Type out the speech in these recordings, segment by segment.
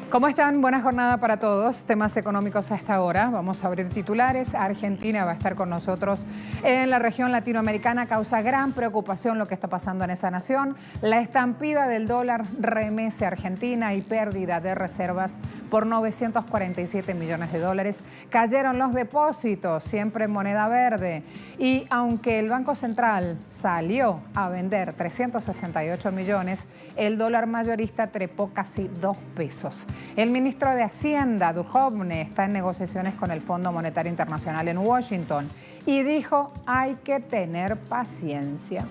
¿Cómo están? Buena jornada para todos. Temas económicos a esta hora. Vamos a abrir titulares. Argentina va a estar con nosotros en la región latinoamericana. Causa gran preocupación lo que está pasando en esa nación. La estampida del dólar remece a Argentina y pérdida de reservas por 947 millones de dólares. Cayeron los depósitos, siempre en moneda verde. Y aunque el Banco Central salió a vender 368 millones, el dólar mayorista trepó casi 2 pesos. El ministro de Hacienda, Duhovne, está en negociaciones con el Fondo Monetario Internacional en Washington y dijo: hay que tener paciencia.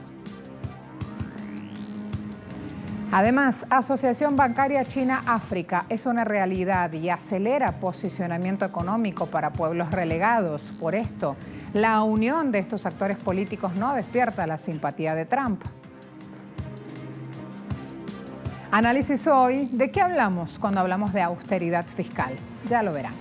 Además, Asociación Bancaria China-África es una realidad y acelera posicionamiento económico para pueblos relegados. Por esto, la unión de estos actores políticos no despierta la simpatía de Trump. Análisis hoy, ¿de qué hablamos cuando hablamos de austeridad fiscal? Ya lo verán.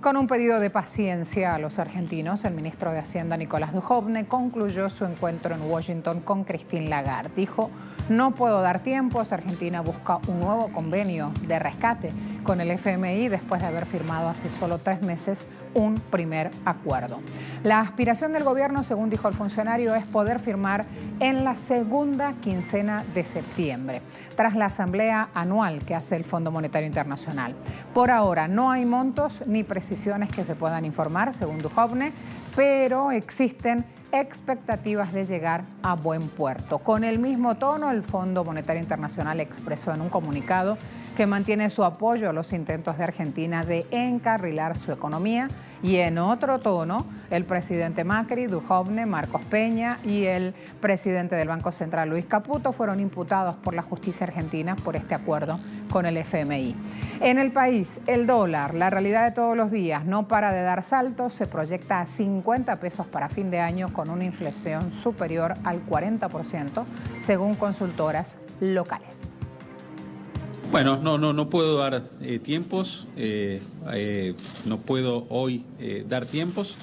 Con un pedido de paciencia a los argentinos, el ministro de Hacienda, Nicolás Duhovne, concluyó su encuentro en Washington con Christine Lagarde. Dijo: no puedo dar tiempos, Argentina busca un nuevo convenio de rescate con el FMI después de haber firmado hace solo 3 meses un primer acuerdo. La aspiración del gobierno, según dijo el funcionario, es poder firmar en la segunda quincena de septiembre, tras la asamblea anual que hace el Fondo Monetario Internacional. Por ahora no hay montos ni precisiones que se puedan informar, según Duhovne, pero existen expectativas de llegar a buen puerto. Con el mismo tono, el Fondo Monetario Internacional expresó en un comunicado que mantiene su apoyo a los intentos de Argentina de encarrilar su economía, y en otro tono, el presidente Macri, Duhovne, Marcos Peña y el presidente del Banco Central, Luis Caputo, fueron imputados por la justicia argentina por este acuerdo con el FMI. En el país, el dólar, la realidad de todos los días, no para de dar saltos, se proyecta a 50 pesos para fin de año con una inflación superior al 40%, según consultoras locales. Bueno, no puedo dar tiempos, no puedo hoy dar tiempos.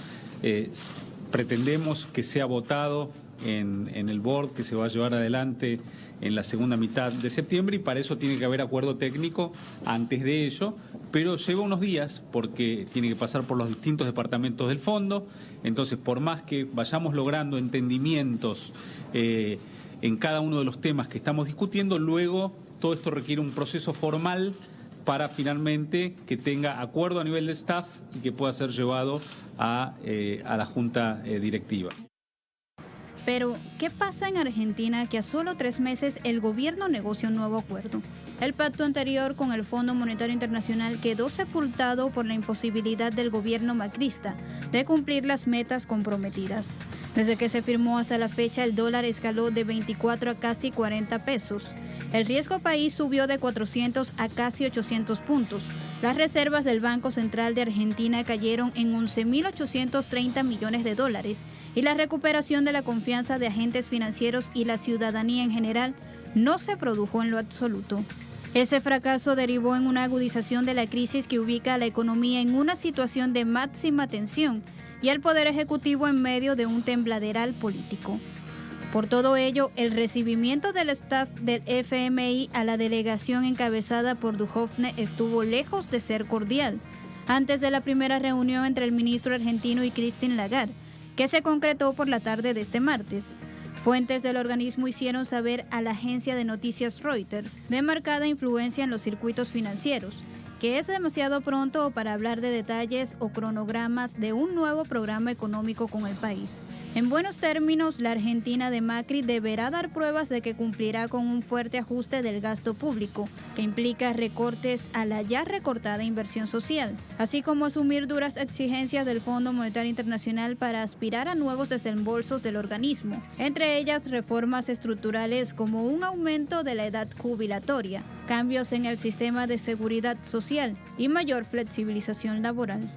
Pretendemos que sea votado en el board que se va a llevar adelante en la segunda mitad de septiembre, y para eso tiene que haber acuerdo técnico antes de ello, pero lleva unos días porque tiene que pasar por los distintos departamentos del fondo. Entonces, por más que vayamos logrando entendimientos en cada uno de los temas que estamos discutiendo, luego todo esto requiere un proceso formal para finalmente que tenga acuerdo a nivel de staff y que pueda ser llevado a la Junta Directiva. Pero, ¿qué pasa en Argentina que a solo 3 meses el gobierno negocia un nuevo acuerdo? El pacto anterior con el Fondo Monetario Internacional quedó sepultado por la imposibilidad del gobierno macrista de cumplir las metas comprometidas. Desde que se firmó hasta la fecha, el dólar escaló de 24 a casi 40 pesos. El riesgo país subió de 400 a casi 800 puntos. Las reservas del Banco Central de Argentina cayeron en 11.830 millones de dólares y la recuperación de la confianza de agentes financieros y la ciudadanía en general no se produjo en lo absoluto. Ese fracaso derivó en una agudización de la crisis que ubica a la economía en una situación de máxima tensión y al Poder Ejecutivo en medio de un tembladeral político. Por todo ello, el recibimiento del staff del FMI a la delegación encabezada por Duhovne estuvo lejos de ser cordial, antes de la primera reunión entre el ministro argentino y Christine Lagarde, que se concretó por la tarde de este martes. Fuentes del organismo hicieron saber a la agencia de noticias Reuters de marcada influencia en los circuitos financieros, que es demasiado pronto para hablar de detalles o cronogramas de un nuevo programa económico con el país. En buenos términos, la Argentina de Macri deberá dar pruebas de que cumplirá con un fuerte ajuste del gasto público, que implica recortes a la ya recortada inversión social, así como asumir duras exigencias del Fondo Monetario Internacional para aspirar a nuevos desembolsos del organismo, entre ellas reformas estructurales como un aumento de la edad jubilatoria, cambios en el sistema de seguridad social y mayor flexibilización laboral.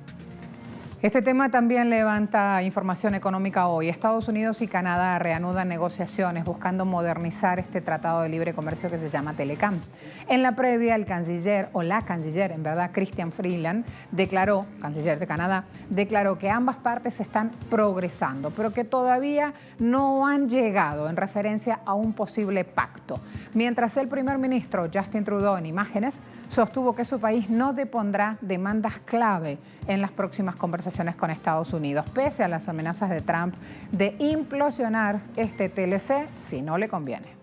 Este tema también levanta información económica hoy. Estados Unidos y Canadá reanudan negociaciones buscando modernizar este tratado de libre comercio que se llama Telecam. En la previa, el canciller, o la canciller, en verdad, Chrystia Freeland, canciller de Canadá, declaró que ambas partes están progresando, pero que todavía no han llegado en referencia a un posible pacto. Mientras el primer ministro Justin Trudeau, en imágenes, sostuvo que su país no depondrá demandas clave en las próximas conversaciones con Estados Unidos, pese a las amenazas de Trump de implosionar este TLC si no le conviene.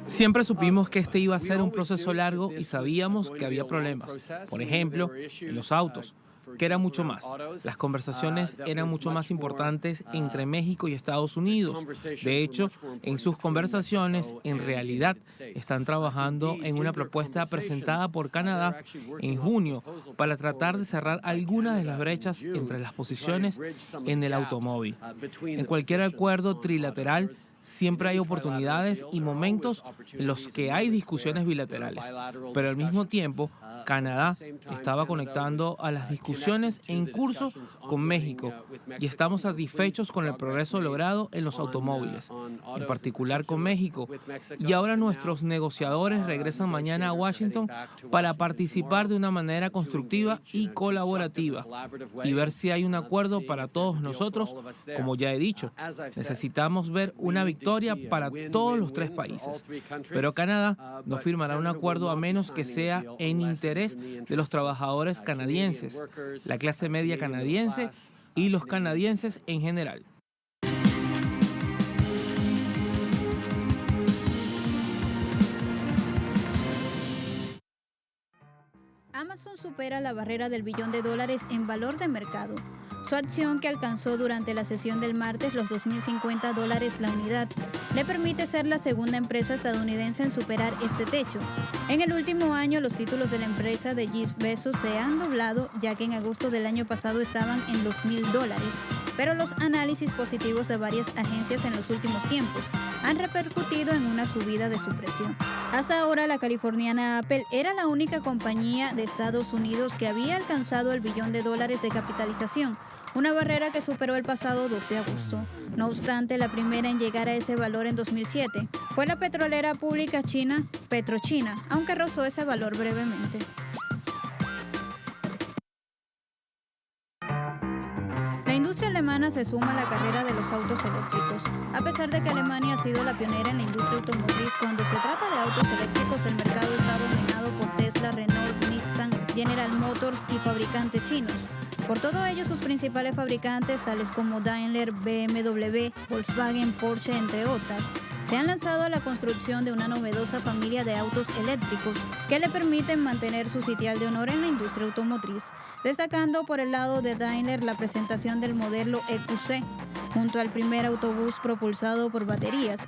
Siempre supimos que este iba a ser un proceso largo y sabíamos que había problemas. Por ejemplo, en los autos, que era mucho más. Las conversaciones eran mucho más importantes entre México y Estados Unidos. De hecho, en sus conversaciones, en realidad, están trabajando en una propuesta presentada por Canadá en junio para tratar de cerrar algunas de las brechas entre las posiciones en el automóvil. En cualquier acuerdo trilateral, siempre hay oportunidades y momentos en los que hay discusiones bilaterales, pero al mismo tiempo Canadá estaba conectando a las discusiones en curso con México y estamos satisfechos con el progreso logrado en los automóviles, en particular con México. Y ahora nuestros negociadores regresan mañana a Washington para participar de una manera constructiva y colaborativa y ver si hay un acuerdo para todos nosotros. Como ya he dicho, necesitamos ver una victoria para todos los tres países, pero Canadá no firmará un acuerdo a menos que sea en interés de los trabajadores canadienses, la clase media canadiense y los canadienses en general. Amazon supera la barrera del $1 billón en valor de mercado. Su acción, que alcanzó durante la sesión del martes los $2.050 la unidad, le permite ser la segunda empresa estadounidense en superar este techo. En el último año, los títulos de la empresa de Jeff Bezos se han doblado, ya que en agosto del año pasado estaban en $2.000. Pero los análisis positivos de varias agencias en los últimos tiempos han repercutido en una subida de su precio. Hasta ahora, la californiana Apple era la única compañía de Estados Unidos que había alcanzado el $1 billón de capitalización, una barrera que superó el pasado 2 de agosto. No obstante, la primera en llegar a ese valor en 2007 fue la petrolera pública china PetroChina, aunque rozó ese valor brevemente. La industria alemana se suma a la carrera de los autos eléctricos. A pesar de que Alemania ha sido la pionera en la industria automotriz, cuando se trata de autos eléctricos, el mercado está dominado por Tesla, Renault, Nissan, General Motors y fabricantes chinos. Por todo ello, sus principales fabricantes, tales como Daimler, BMW, Volkswagen, Porsche, entre otras, se han lanzado a la construcción de una novedosa familia de autos eléctricos que le permiten mantener su sitial de honor en la industria automotriz, destacando por el lado de Daimler la presentación del modelo EQC, junto al primer autobús propulsado por baterías,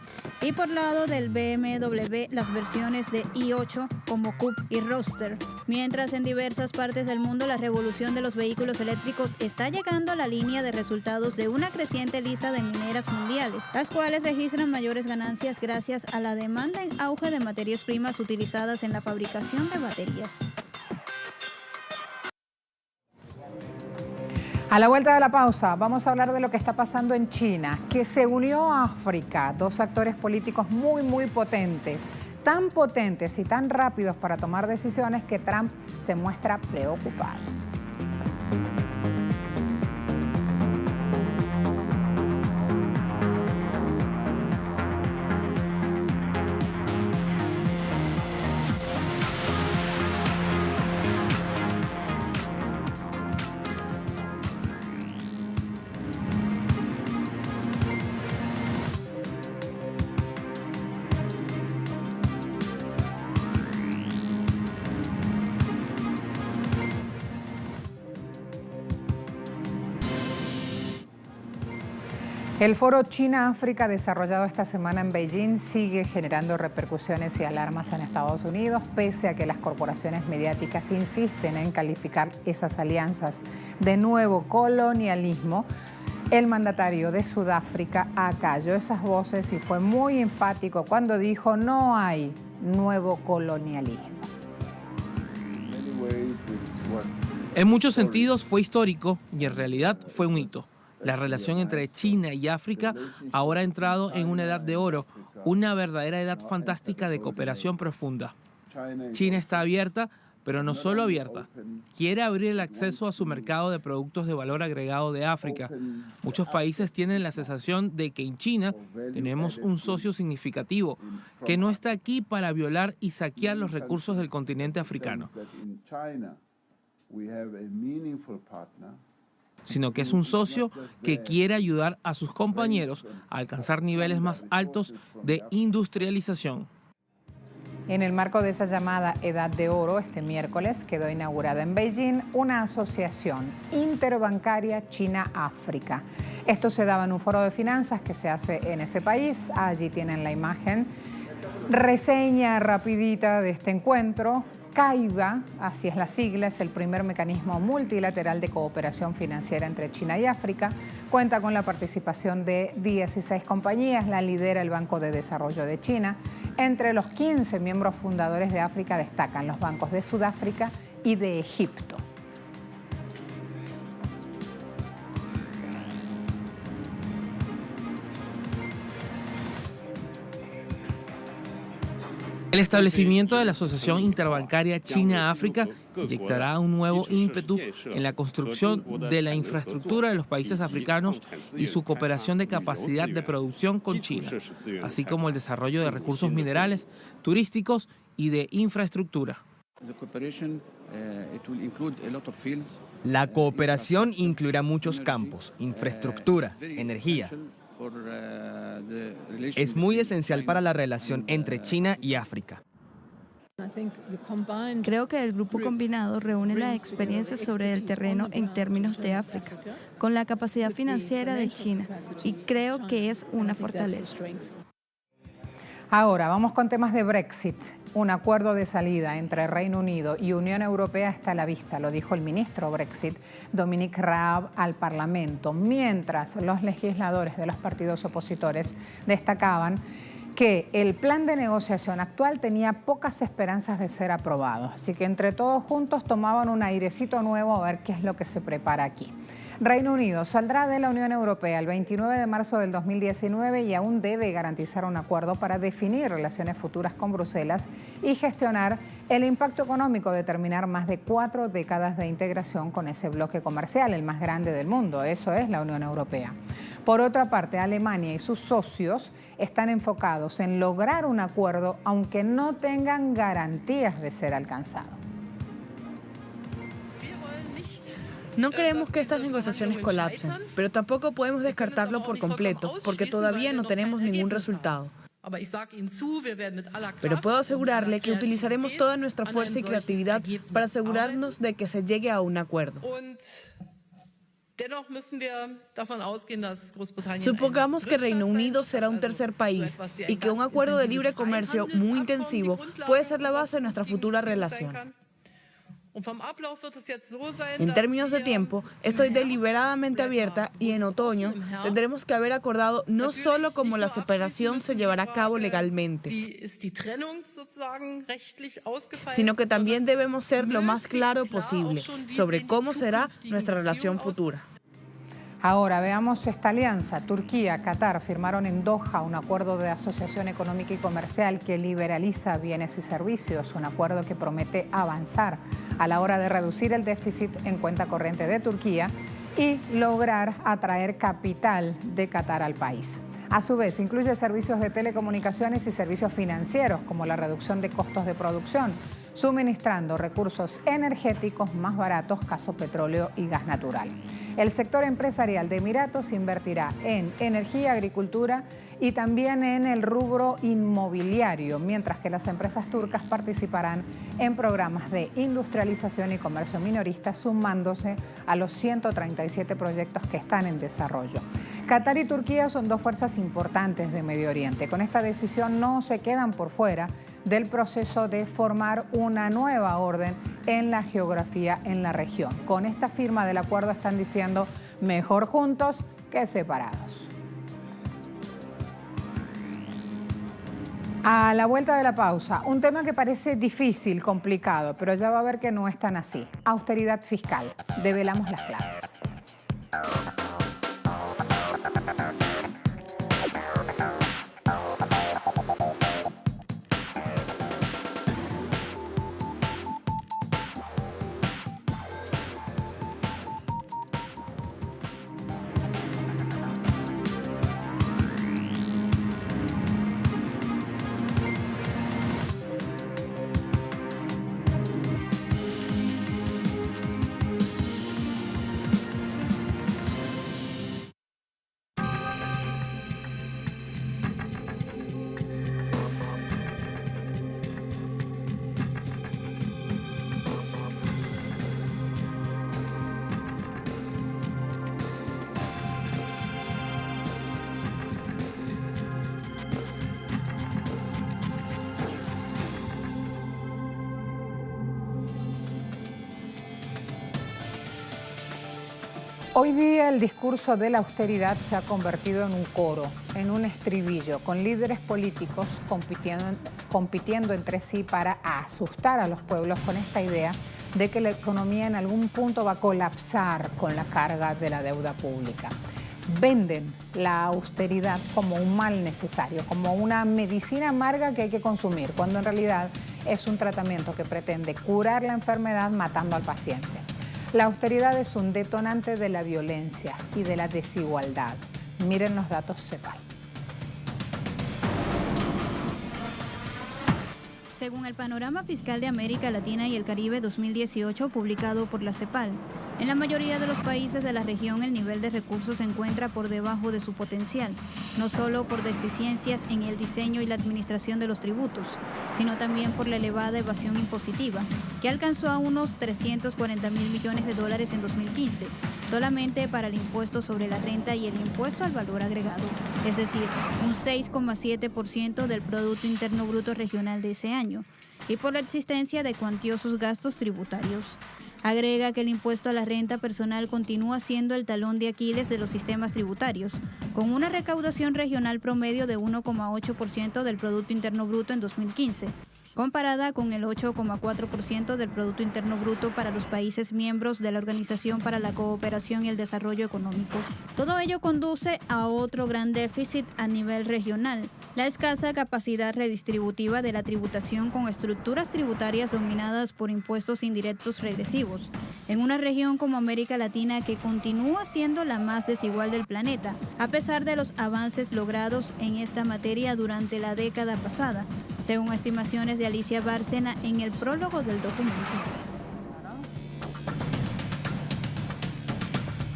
y por lado del BMW las versiones de i8 como Coupe y Roadster. Mientras en diversas partes del mundo la revolución de los vehículos eléctricos está llegando a la línea de resultados de una creciente lista de mineras mundiales, las cuales registran mayores ganancias gracias a la demanda en auge de materias primas utilizadas en la fabricación de baterías. A la vuelta de la pausa vamos a hablar de lo que está pasando en China, que se unió a África, dos actores políticos muy potentes, tan potentes y tan rápidos para tomar decisiones que Trump se muestra preocupado. El foro China-África desarrollado esta semana en Beijing sigue generando repercusiones y alarmas en Estados Unidos, pese a que las corporaciones mediáticas insisten en calificar esas alianzas de nuevo colonialismo. El mandatario de Sudáfrica acalló esas voces y fue muy enfático cuando dijo: no hay nuevo colonialismo. En muchos sentidos fue histórico y en realidad fue un hito. La relación entre China y África ahora ha entrado en una edad de oro, una verdadera edad fantástica de cooperación profunda. China está abierta, pero no solo abierta. Quiere abrir el acceso a su mercado de productos de valor agregado de África. Muchos países tienen la sensación de que en China tenemos un socio significativo, que no está aquí para violar y saquear los recursos del continente africano, sino que es un socio que quiere ayudar a sus compañeros a alcanzar niveles más altos de industrialización. En el marco de esa llamada Edad de Oro, este miércoles quedó inaugurada en Beijing una asociación interbancaria China-África. Esto se daba en un foro de finanzas que se hace en ese país. Allí tienen la imagen. Reseña rapidita de este encuentro. CAIBA, así es la sigla, es el primer mecanismo multilateral de cooperación financiera entre China y África. Cuenta con la participación de 16 compañías, la lidera el Banco de Desarrollo de China. Entre los 15 miembros fundadores de África destacan los bancos de Sudáfrica y de Egipto. El establecimiento de la Asociación Interbancaria China-África inyectará un nuevo ímpetu en la construcción de la infraestructura de los países africanos y su cooperación de capacidad de producción con China, así como el desarrollo de recursos minerales, turísticos y de infraestructura. La cooperación incluirá muchos campos: infraestructura, energía. Es muy esencial para la relación entre China y África. Creo que el grupo combinado reúne la experiencia sobre el terreno en términos de África, con la capacidad financiera de China, y creo que es una fortaleza. Ahora, vamos con temas de Brexit. Un acuerdo de salida entre Reino Unido y Unión Europea está a la vista, lo dijo el ministro Brexit, Dominic Raab, al Parlamento, mientras los legisladores de los partidos opositores destacaban que el plan de negociación actual tenía pocas esperanzas de ser aprobado. Así que entre todos juntos tomaban un airecito nuevo a ver qué es lo que se prepara aquí. Reino Unido saldrá de la Unión Europea el 29 de marzo del 2019 y aún debe garantizar un acuerdo para definir relaciones futuras con Bruselas y gestionar el impacto económico de terminar más de 4 décadas de integración con ese bloque comercial, el más grande del mundo. Eso es la Unión Europea. Por otra parte, Alemania y sus socios están enfocados en lograr un acuerdo, aunque no tengan garantías de ser alcanzado. No queremos que estas negociaciones colapsen, pero tampoco podemos descartarlo por completo, porque todavía no tenemos ningún resultado. Pero puedo asegurarle que utilizaremos toda nuestra fuerza y creatividad para asegurarnos de que se llegue a un acuerdo. Supongamos que Reino Unido será un tercer país y que un acuerdo de libre comercio muy intensivo puede ser la base de nuestra futura relación. En términos de tiempo, estoy deliberadamente abierta y en otoño tendremos que haber acordado no solo cómo la separación se llevará a cabo legalmente, sino que también debemos ser lo más claro posible sobre cómo será nuestra relación futura. Ahora veamos esta alianza. Turquía, Qatar firmaron en Doha un acuerdo de asociación económica y comercial que liberaliza bienes y servicios, un acuerdo que promete avanzar a la hora de reducir el déficit en cuenta corriente de Turquía y lograr atraer capital de Qatar al país. A su vez, incluye servicios de telecomunicaciones y servicios financieros como la reducción de costos de producción, suministrando recursos energéticos más baratos, caso petróleo y gas natural. El sector empresarial de Emiratos invertirá en energía, agricultura y también en el rubro inmobiliario, mientras que las empresas turcas participarán en programas de industrialización y comercio minorista, sumándose a los 137 proyectos que están en desarrollo. Qatar y Turquía son dos fuerzas importantes de Medio Oriente. Con esta decisión no se quedan por fuera del proceso de formar una nueva orden en la geografía en la región. Con esta firma del acuerdo están diciendo mejor juntos que separados. A la vuelta de la pausa, un tema que parece difícil, complicado, pero ya va a ver que no es tan así. Austeridad fiscal. Develamos las claves. Hoy día el discurso de la austeridad se ha convertido en un coro, en un estribillo, con líderes políticos compitiendo entre sí para asustar a los pueblos con esta idea de que la economía en algún punto va a colapsar con la carga de la deuda pública. Venden la austeridad como un mal necesario, como una medicina amarga que hay que consumir, cuando en realidad es un tratamiento que pretende curar la enfermedad matando al paciente. La austeridad es un detonante de la violencia y de la desigualdad. Miren los datos CEPAL. Según el Panorama Fiscal de América Latina y el Caribe 2018 publicado por la CEPAL, en la mayoría de los países de la región el nivel de recursos se encuentra por debajo de su potencial, no solo por deficiencias en el diseño y la administración de los tributos, sino también por la elevada evasión impositiva, que alcanzó a unos 340.000 millones de dólares en 2015, solamente para el impuesto sobre la renta y el impuesto al valor agregado, es decir, un 6,7% del Producto Interno Bruto regional de ese año, y por la existencia de cuantiosos gastos tributarios. Agrega que el impuesto a la renta personal continúa siendo el talón de Aquiles de los sistemas tributarios, con una recaudación regional promedio de 1,8% del Producto Interno Bruto en 2015, comparada con el 8,4% del Producto Interno Bruto para los países miembros de la Organización para la Cooperación y el Desarrollo Económico. Todo ello conduce a otro gran déficit a nivel regional, la escasa capacidad redistributiva de la tributación con estructuras tributarias dominadas por impuestos indirectos regresivos, en una región como América Latina que continúa siendo la más desigual del planeta, a pesar de los avances logrados en esta materia durante la década pasada, según estimaciones de Alicia Bárcena en el prólogo del documento.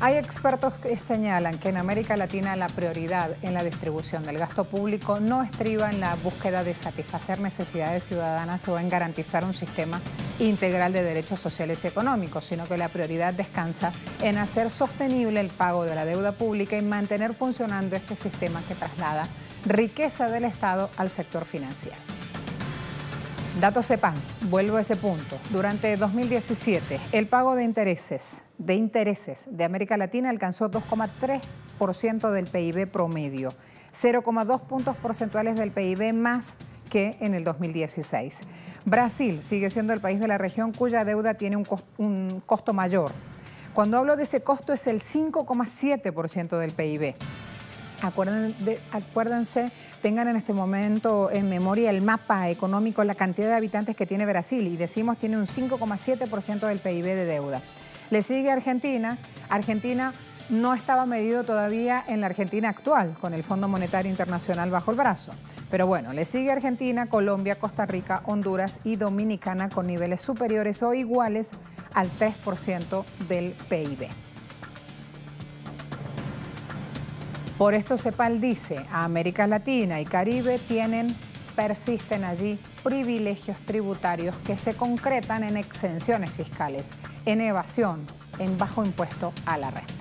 Hay expertos que señalan que en América Latina la prioridad en la distribución del gasto público no estriba en la búsqueda de satisfacer necesidades ciudadanas o en garantizar un sistema integral de derechos sociales y económicos, sino que la prioridad descansa en hacer sostenible el pago de la deuda pública y mantener funcionando este sistema que traslada riqueza del Estado al sector financiero. Datos CEPAL, vuelvo a ese punto. Durante 2017, el pago de intereses de América Latina alcanzó 2,3% del PIB promedio, 0,2 puntos porcentuales del PIB más que en el 2016. Brasil sigue siendo el país de la región cuya deuda tiene un costo mayor. Cuando hablo de ese costo es el 5,7% del PIB. Acuérdense, tengan en este momento en memoria el mapa económico, la cantidad de habitantes que tiene Brasil, y decimos tiene un 5,7% del PIB de deuda. Le sigue Argentina. Argentina no estaba medido todavía en la Argentina actual, con el Fondo Monetario Internacional bajo el brazo. Pero bueno, le sigue Argentina, Colombia, Costa Rica, Honduras y Dominicana con niveles superiores o iguales al 3% del PIB. Por esto CEPAL dice, América Latina y Caribe persisten allí privilegios tributarios que se concretan en exenciones fiscales, en evasión, en bajo impuesto a la renta.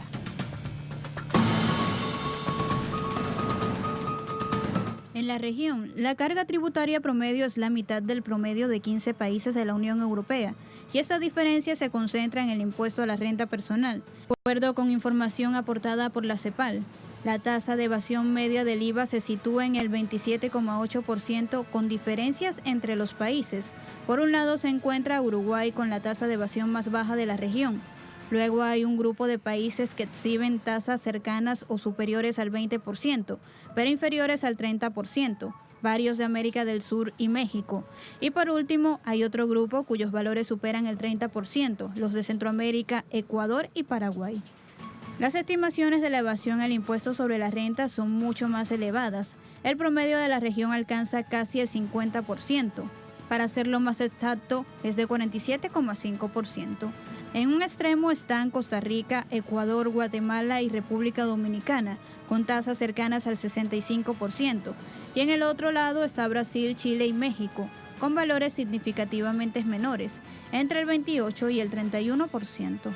En la región, la carga tributaria promedio es la mitad del promedio de 15 países de la Unión Europea, y esta diferencia se concentra en el impuesto a la renta personal. De acuerdo con información aportada por la CEPAL, La tasa de evasión media del IVA se sitúa en el 27,8% con diferencias entre los países. Por un lado se encuentra Uruguay con la tasa de evasión más baja de la región. Luego hay un grupo de países que exhiben tasas cercanas o superiores al 20%, pero inferiores al 30%, varios de América del Sur y México. Y por último, hay otro grupo cuyos valores superan el 30%, los de Centroamérica, Ecuador y Paraguay. Las estimaciones de la evasión al impuesto sobre la renta son mucho más elevadas. El promedio de la región alcanza casi el 50%. Para hacerlo más exacto, es de 47,5%. En un extremo están Costa Rica, Ecuador, Guatemala y República Dominicana, con tasas cercanas al 65%. Y en el otro lado está Brasil, Chile y México, con valores significativamente menores, entre el 28 y el 31%.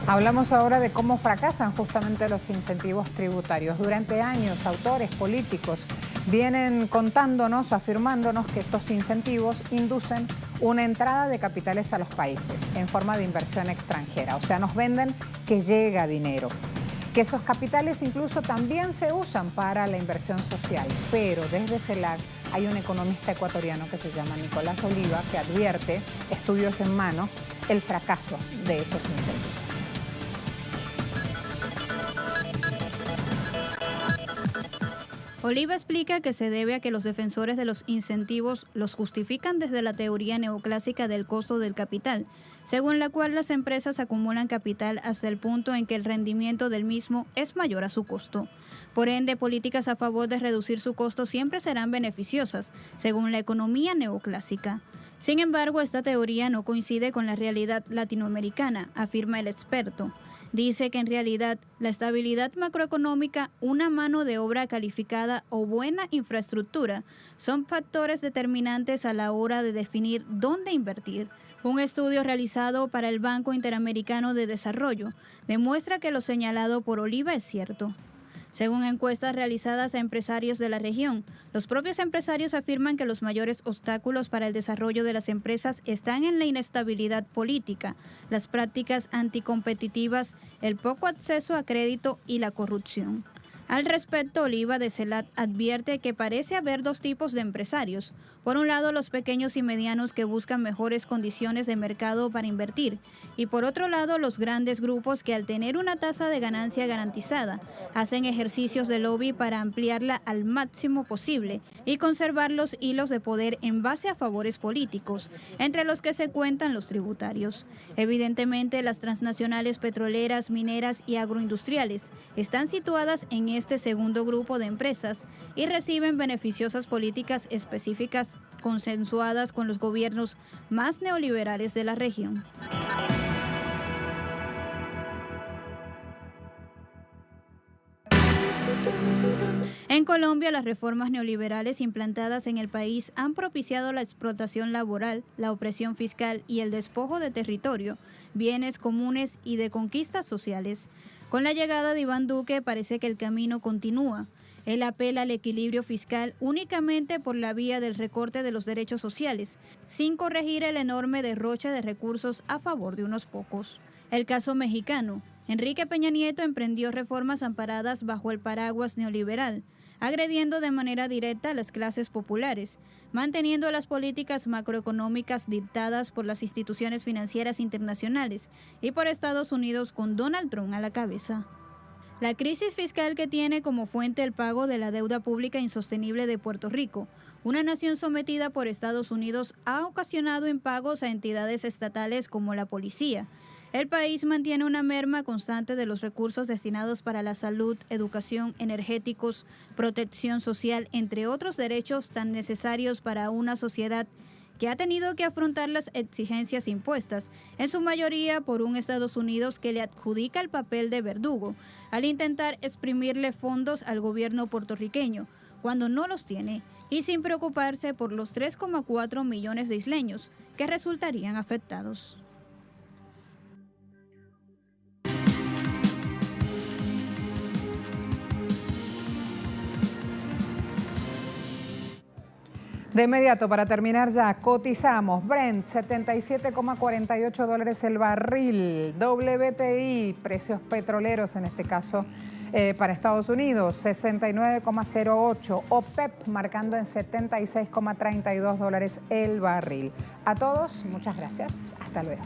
Hablamos ahora de cómo fracasan justamente los incentivos tributarios. Durante años, autores políticos vienen contándonos, afirmándonos que estos incentivos inducen una entrada de capitales a los países en forma de inversión extranjera. O sea, nos venden que llega dinero, que esos capitales incluso también se usan para la inversión social. Pero desde CELAC hay un economista ecuatoriano que se llama Nicolás Oliva que advierte, estudios en mano, el fracaso de esos incentivos. Oliva explica que se debe a que los defensores de los incentivos los justifican desde la teoría neoclásica del costo del capital, según la cual las empresas acumulan capital hasta el punto en que el rendimiento del mismo es mayor a su costo. Por ende, políticas a favor de reducir su costo siempre serán beneficiosas, según la economía neoclásica. Sin embargo, esta teoría no coincide con la realidad latinoamericana, afirma el experto. Dice que en realidad la estabilidad macroeconómica, una mano de obra calificada o buena infraestructura son factores determinantes a la hora de definir dónde invertir. Un estudio realizado para el Banco Interamericano de Desarrollo demuestra que lo señalado por Oliva es cierto. Según encuestas realizadas a empresarios de la región, los propios empresarios afirman que los mayores obstáculos para el desarrollo de las empresas están en la inestabilidad política, las prácticas anticompetitivas, el poco acceso a crédito y la corrupción. Al respecto, Oliva de CELAC advierte que parece haber dos tipos de empresarios. Por un lado, los pequeños y medianos que buscan mejores condiciones de mercado para invertir, y por otro lado, los grandes grupos que al tener una tasa de ganancia garantizada, hacen ejercicios de lobby para ampliarla al máximo posible y conservar los hilos de poder en base a favores políticos, entre los que se cuentan los tributarios. Evidentemente, las transnacionales petroleras, mineras y agroindustriales están situadas en este segundo grupo de empresas y reciben beneficiosas políticas específicas consensuadas con los gobiernos más neoliberales de la región. En Colombia, las reformas neoliberales implantadas en el país han propiciado la explotación laboral, la opresión fiscal y el despojo de territorio, bienes comunes y de conquistas sociales. Con la llegada de Iván Duque parece que el camino continúa. Él apela al equilibrio fiscal únicamente por la vía del recorte de los derechos sociales, sin corregir el enorme derroche de recursos a favor de unos pocos. El caso mexicano. Enrique Peña Nieto emprendió reformas amparadas bajo el paraguas neoliberal, agrediendo de manera directa a las clases populares, manteniendo las políticas macroeconómicas dictadas por las instituciones financieras internacionales y por Estados Unidos con Donald Trump a la cabeza. La crisis fiscal que tiene como fuente el pago de la deuda pública insostenible de Puerto Rico, una nación sometida por Estados Unidos, ha ocasionado impagos a entidades estatales como la policía. El país mantiene una merma constante de los recursos destinados para la salud, educación, energéticos, protección social, entre otros derechos tan necesarios para una sociedad que ha tenido que afrontar las exigencias impuestas, en su mayoría por un Estados Unidos que le adjudica el papel de verdugo, al intentar exprimirle fondos al gobierno puertorriqueño, cuando no los tiene, y sin preocuparse por los 3,4 millones de isleños que resultarían afectados. De inmediato, para terminar ya, cotizamos Brent, $77,48 el barril, WTI, precios petroleros en este caso para Estados Unidos, 69,08, OPEP marcando en $76,32 el barril. A todos, muchas gracias, hasta luego.